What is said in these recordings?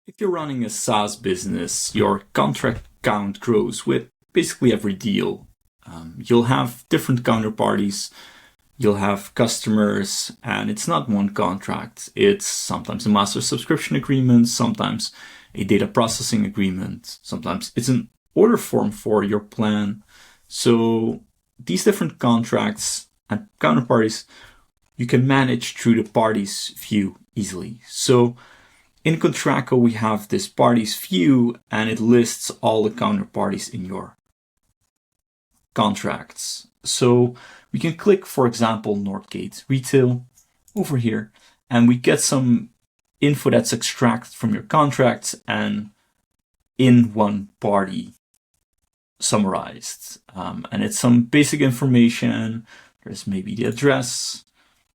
If you're running a SaaS business, your contract count grows with basically every deal. You'll have different counterparties, you'll have customers, and it's not one contract. It's sometimes a master subscription agreement, sometimes a data processing agreement, sometimes it's an order form for your plan. So these different contracts and counterparties you can manage through the parties view easily. So in Contracko, we have this parties view, and it lists all the counterparties in your contracts. So we can click, for example, Northgate Retail over here, and we get some info that's extracted from your contracts and in one party summarized. And it's some basic information. There's maybe the address,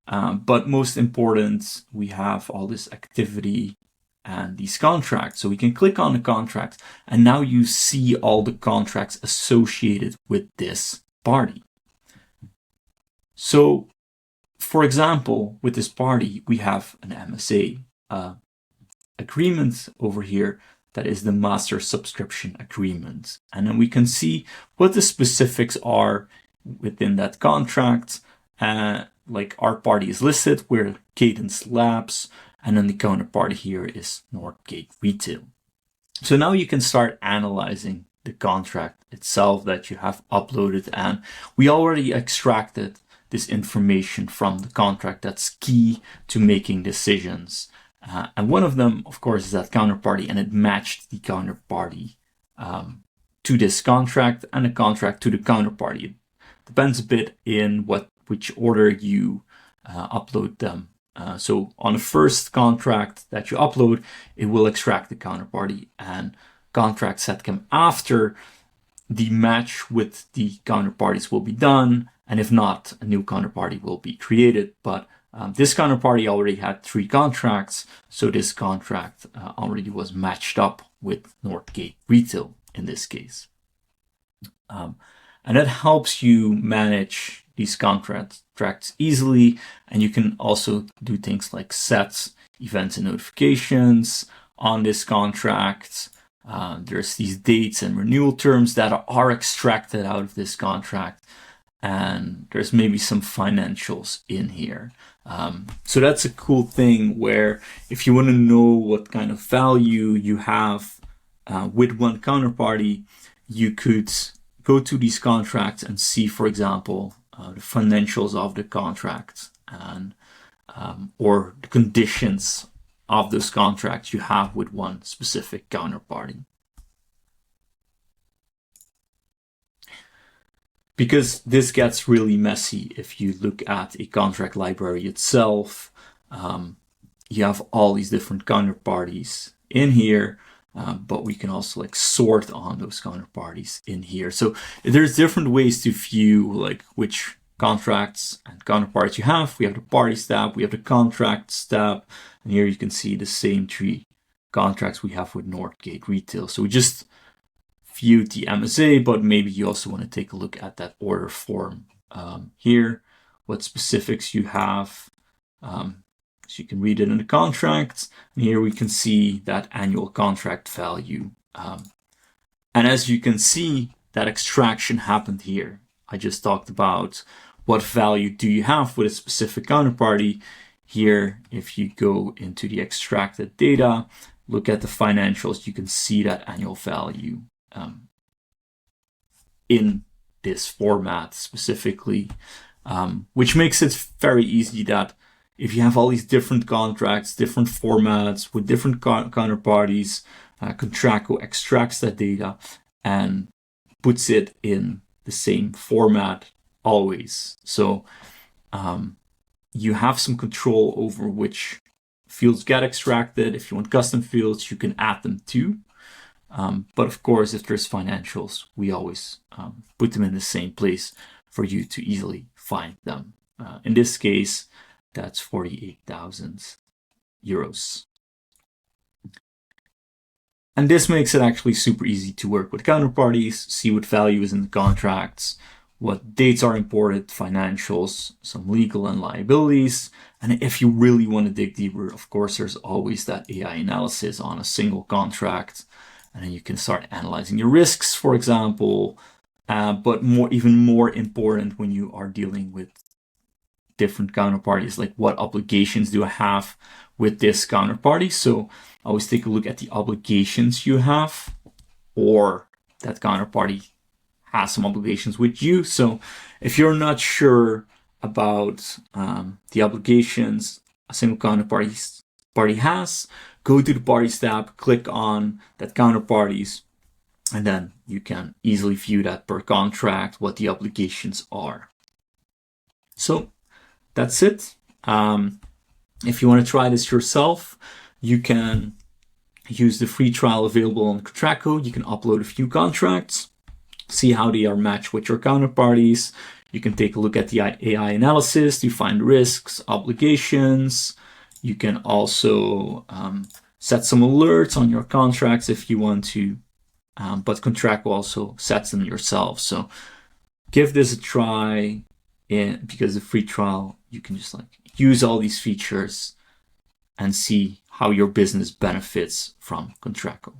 but most important, we have all this activity and these contracts. So we can click on the contract, and now you see all the contracts associated with this party. So, for example, with this party, we have an MSA agreement over here that is the master subscription agreement. And then we can see what the specifics are within that contract. Like our party is listed, we're Cadence Labs, and then the counterparty here is Northgate Retail. So now you can start analyzing the contract itself that you have uploaded, and we already extracted this information from the contract that's key to making decisions. And one of them, of course, is that counterparty, and it matched the counterparty to this contract and the contract to the counterparty. It depends a bit in which order you upload them. So on the first contract that you upload, it will extract the counterparty, and contracts that come after the match with the counterparties will be done. And if not, a new counterparty will be created. But this counterparty already had 3 contracts. So this contract already was matched up with Northgate Retail in this case. And that helps you manage these contracts easily, and you can also do things like set events and notifications on this contract. There's these dates and renewal terms that are extracted out of this contract, and there's maybe some financials in here. So that's a cool thing where if you want to know what kind of value you have with one counterparty, you could go to these contracts and see, for example, the financials of the contract and or the conditions of those contracts you have with one specific counterparty. Because this gets really messy if you look at a contract library itself. You have all these different counterparties in here, but we can also like sort on those counterparties in here. So there's different ways to view like which contracts and counterparties you have. We have the parties tab, we have the contracts tab, and here you can see the same 3 contracts we have with Northgate Retail. So we just viewed the MSA, but maybe you also want to take a look at that order form here, what specifics you have. So you can read it in the contract, and here we can see that annual contract value. And as you can see, that extraction happened here. I just talked about what value do you have with a specific counterparty. Here, if you go into the extracted data, look at the financials, you can see that annual value in this format specifically, which makes it very easy that if you have all these different contracts, different formats with different counterparties, Contracko extracts that data and puts it in the same format always. So you have some control over which fields get extracted. If you want custom fields, you can add them too. But of course, if there's financials, we always put them in the same place for you to easily find them. In this case, that's 48,000 euros. And this makes it actually super easy to work with counterparties, see what value is in the contracts, what dates are imported, financials, some legal and liabilities. And if you really want to dig deeper, of course, there's always that AI analysis on a single contract. And then you can start analyzing your risks, for example. But even more important when you are dealing with different counterparties, like what obligations do I have with this counterparty? So always take a look at the obligations you have, or that counterparty has some obligations with you. So if you're not sure about the obligations a single counterparty has, go to the parties tab, click on that counterparties, and then you can easily view that per contract, what the obligations are. So that's it. If you want to try this yourself, you can use the free trial available on Contracko. You can upload a few contracts, see how they are matched with your counterparties. You can take a look at the AI analysis to find risks, obligations. You can also set some alerts on your contracts if you want to, but Contracko also sets them yourself. So give this a try, because the free trial, you can just use all these features and see how your business benefits from Contracko.